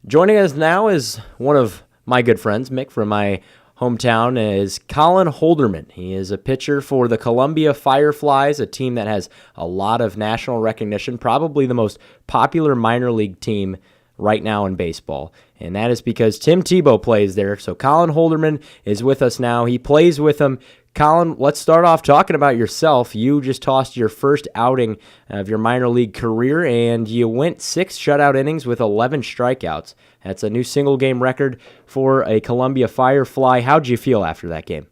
Joining us now is one of my good friends, Mick, from my hometown, is Colin Holderman. He is a pitcher for the Columbia Fireflies, a team that has a lot of national recognition, probably the most popular minor league team right now in baseball. And that is because Tim Tebow plays there. So Colin Holderman is with us now. He plays with him. Colin, let's start off talking about yourself. You just tossed your first outing of your minor league career, and you went 6 shutout innings with 11 strikeouts. That's a new single-game record for a Columbia Firefly. How'd you feel after that game?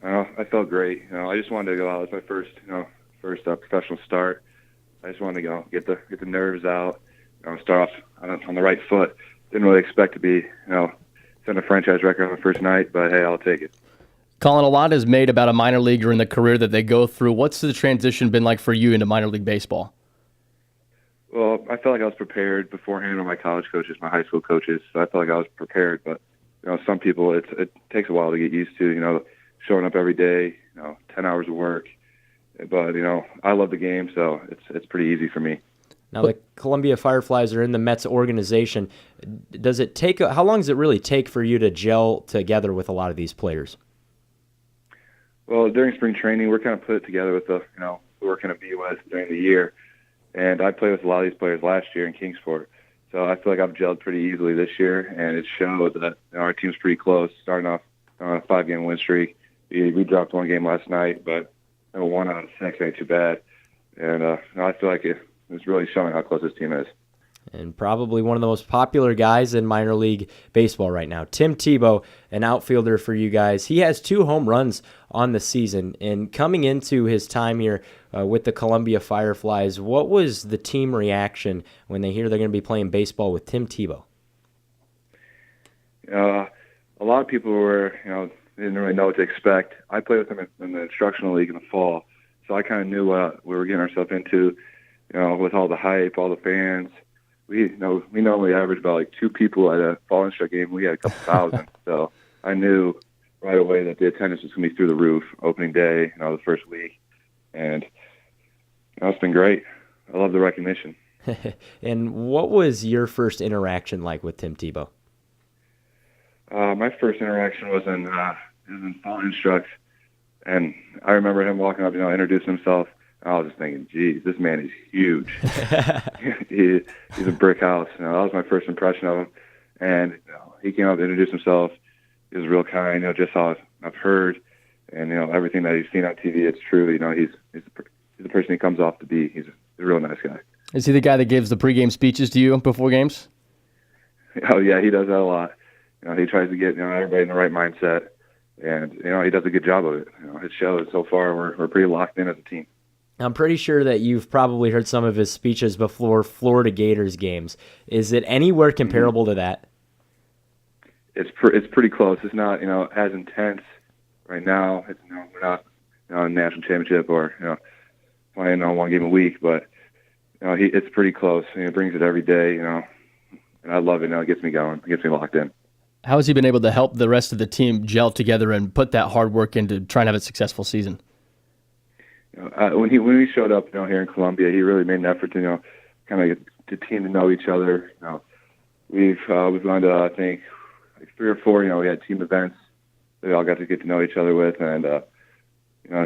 I felt great. I just wanted to go out. It was my first professional start. I just wanted to go get the nerves out. Start off on the right foot. Didn't really expect to be, setting a franchise record on the first night, but hey, I'll take it. Colin, a lot is made about a minor leaguer in the career that they go through. What's the transition been like for you into minor league baseball? Well, I felt like I was prepared beforehand with my college coaches, my high school coaches, so I felt like I was prepared. But some people, it takes a while to get used to, showing up every day, 10 hours of work. But I love the game, so it's pretty easy for me. Now, the Columbia Fireflies are in the Mets organization. How long does it really take for you to gel together with a lot of these players? Well, during spring training, we're kind of put together with who we're going to be with during the year. And I played with a lot of these players last year in Kingsport. So I feel like I've gelled pretty easily this year, and it showed that our team's pretty close, starting off on a 5-game win streak. We dropped 1 game last night, but 1 out of 6 ain't too bad. And I feel like it's really showing how close this team is. And probably one of the most popular guys in minor league baseball right now. Tim Tebow, an outfielder for you guys. He has 2 home runs on the season. And coming into his time here with the Columbia Fireflies, what was the team reaction when they hear they're going to be playing baseball with Tim Tebow? A lot of people didn't really know what to expect. I played with him in the instructional league in the fall, so I kind of knew what we were getting ourselves into, with all the hype, all the fans. We normally average about like 2 people at a fall instruct game. We had a couple thousand, so I knew right away that the attendance was going to be through the roof opening day, the first week, and it's been great. I love the recognition. And what was your first interaction like with Tim Tebow? My first interaction was in fall instruct, and I remember him walking up, introducing himself. I was just thinking, geez, this man is huge. He's a brick house. That was my first impression of him. And he came up and introduced himself. He was real kind, just how I've heard. And, everything that he's seen on TV, it's true. He's the person he comes off to be. He's a real nice guy. Is he the guy that gives the pregame speeches to you before games? Oh, yeah, he does that a lot. He tries to get everybody in the right mindset. And, he does a good job of it. It shows so far we're pretty locked in as a team. I'm pretty sure that you've probably heard some of his speeches before Florida Gators games. Is it anywhere comparable to that? It's pretty close. It's not as intense right now. We're not in a national championship or playing on 1 game a week, but it's pretty close. He brings it every day. And I love it. It gets me going. It gets me locked in. How has he been able to help the rest of the team gel together and put that hard work into trying to have a successful season? When we showed up, here in Columbia, he really made an effort to, kind of get the team to know each other. We've gone to, I think, like 3 or 4. We had team events that we all got to get to know each other with, and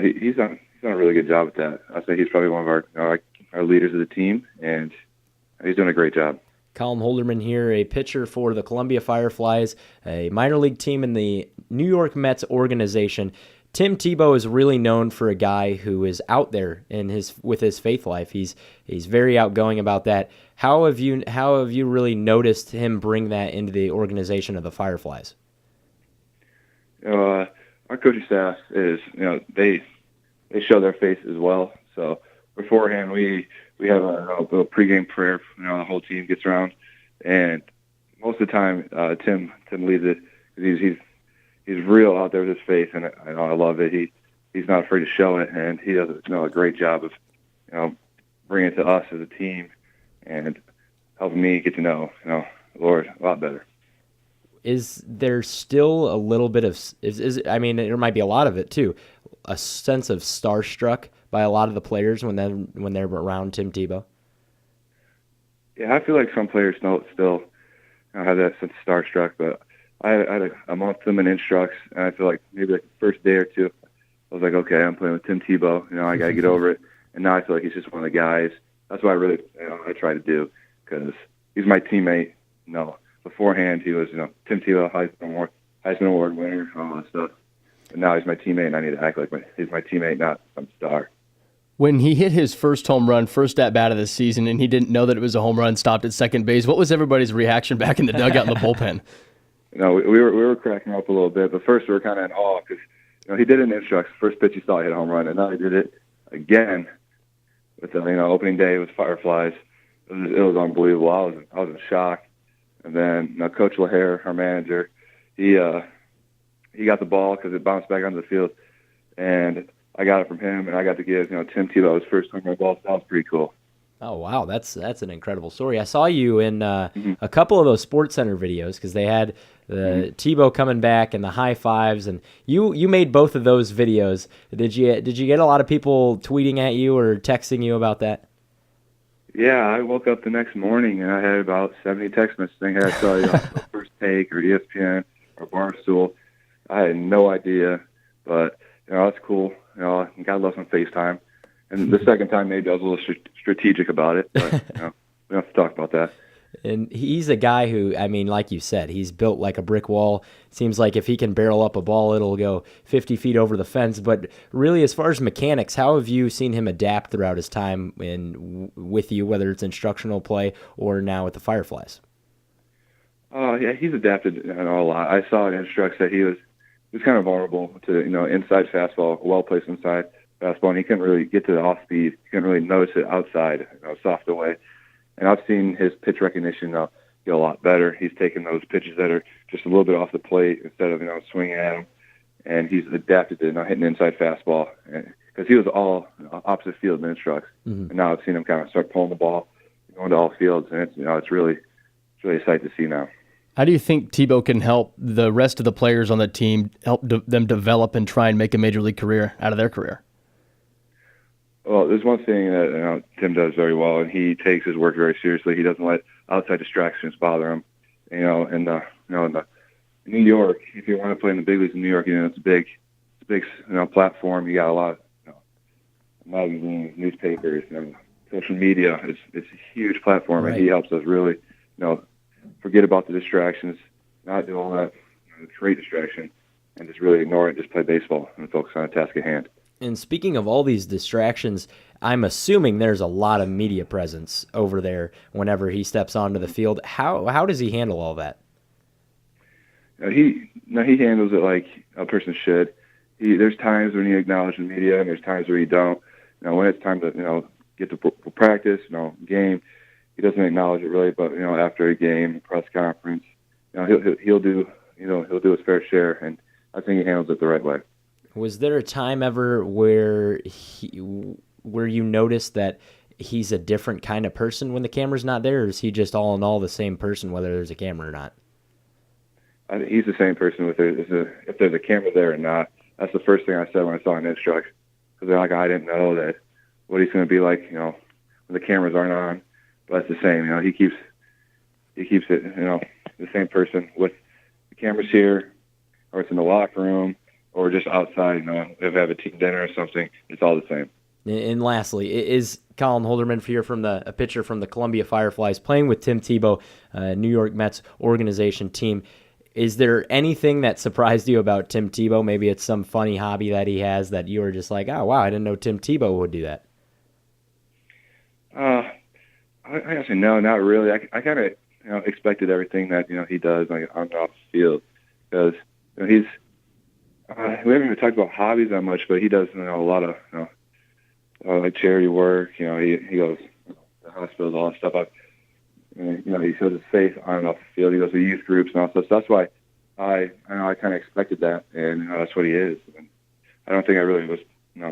he's done a really good job with that. I'd say he's probably one of our leaders of the team, and he's doing a great job. Colin Holderman here, a pitcher for the Columbia Fireflies, a minor league team in the New York Mets organization. Tim Tebow is really known for a guy who is out there with his faith life. He's very outgoing about that. How have you really noticed him bring that into the organization of the Fireflies? Our coaching staff is they show their faith as well. So beforehand we have a pregame prayer. The whole team gets around, and most of the time Tim leads it. He's real out there with his faith, and I love it. He's not afraid to show it, and he does a great job of bringing it to us as a team and helping me get to know the Lord a lot better. Is there still a little bit of there might be a lot of it too, a sense of starstruck by a lot of the players when they're around Tim Tebow? Yeah, I feel like some players still I have that sense of starstruck. But I had a month to him in instructs, and I feel like maybe like the first day or two, I was like, okay, I'm playing with Tim Tebow. I got to get over it. And now I feel like he's just one of the guys. That's what I really I try to do, because he's my teammate. Beforehand he was Tim Tebow, Heisman Award winner, all that stuff. But now he's my teammate, and I need to act like he's my teammate, not some star. When he hit his first home run, first at bat of the season, and he didn't know that it was a home run, stopped at second base, what was everybody's reaction back in the dugout in the bullpen? We were cracking up a little bit, but first we were kind of in awe because he did it in instructs. First pitch he saw, he hit a home run, and now he did it again with the opening day with Fireflies. It was unbelievable. I was in shock. And then Coach LaHare, our manager, he got the ball because it bounced back onto the field, and I got it from him, and I got to give Tim Tebow his first home run ball. So that was pretty cool. Oh, wow. That's an incredible story. I saw you in a couple of those SportsCenter videos because they had the Tebow coming back and the high fives, and you made both of those videos. Did you get a lot of people tweeting at you or texting you about that? Yeah, I woke up the next morning and I had about 70 text messages saying, "Hey, I saw you on First Take or ESPN or Barstool." I had no idea, but that's cool. God loves on FaceTime. And the second time, maybe I was a little strategic about it, but we don't have to talk about that. And he's a guy who, I mean, like you said, he's built like a brick wall. Seems like if he can barrel up a ball, it'll go 50 feet over the fence. But really, as far as mechanics, how have you seen him adapt throughout his time with you, whether it's instructional play or now with the Fireflies? Yeah, he's adapted a lot. I saw in instructs that he was kind of vulnerable to inside fastball, well-placed inside fastball, and he couldn't really get to the off-speed. He couldn't really notice it outside, soft away. And I've seen his pitch recognition get a lot better. He's taken those pitches that are just a little bit off the plate instead of swinging at them, and he's adapted to hitting inside fastball because he was all opposite field in instructs. And now I've seen him kind of start pulling the ball, going to all fields, and it's really a sight to see now. How do you think Tebow can help the rest of the players on the team, help them develop and try and make a major league career out of their career? Well, there's one thing that Tim does very well, and he takes his work very seriously. He doesn't let outside distractions bother him. In New York, if you want to play in the big leagues in New York, it's a big platform. You got a lot of magazines, newspapers, social media. It's a huge platform, right. And he helps us really, forget about the distractions, not do all that, create distraction, and just really ignore it. Just play baseball and focus on the task at hand. And speaking of all these distractions, I'm assuming there's a lot of media presence over there whenever he steps onto the field. How does he handle all that? He handles it like a person should. There's times when he acknowledges the media, and there's times where he don't. When it's time to get to practice, game, he doesn't acknowledge it really. But after a game, press conference, he'll do his fair share, and I think he handles it the right way. Was there a time ever where you noticed that he's a different kind of person when the camera's not there, or is he just all in all the same person whether there's a camera or not? He's the same person if there's a camera there or not. That's the first thing I said when I saw an instruct, because I didn't know that what he's going to be like, when the cameras aren't on. But it's the same, he keeps it, the same person with the cameras here, or it's in the locker room, or just outside, if I have a team dinner or something, it's all the same. And lastly, is Colin Holderman here a pitcher from the Columbia Fireflies playing with Tim Tebow, New York Mets organization team. Is there anything that surprised you about Tim Tebow? Maybe it's some funny hobby that he has that you were just like, oh, wow, I didn't know Tim Tebow would do that. I actually, no, not really. I kind of expected everything that he does on and off the field, because he's we haven't even talked about hobbies that much, but he does a lot of like charity work. He goes to hospitals, all that stuff. He shows his faith on and off the field. He goes to youth groups and all stuff. So that's why I kind of expected that, and that's what he is. And I don't think I really was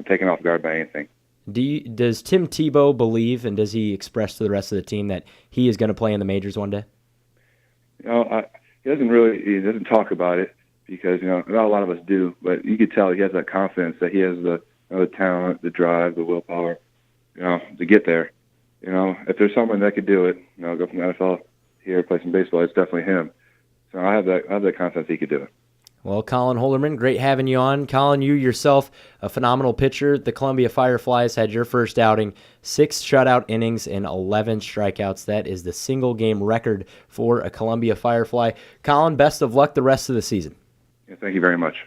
taken off guard by anything. Does Tim Tebow believe, and does he express to the rest of the team that he is going to play in the majors one day? He doesn't talk about it, because not a lot of us do, but you could tell he has that confidence that he has the talent, the drive, the willpower, to get there. If there's someone that could do it, go from the NFL, here, play some baseball, it's definitely him. So I have that confidence he could do it. Well, Colin Holderman, great having you on. Colin, you yourself, a phenomenal pitcher. The Columbia Fireflies had your first outing, 6 shutout innings and 11 strikeouts. That is the single-game record for a Columbia Firefly. Colin, best of luck the rest of the season. Yeah, thank you very much.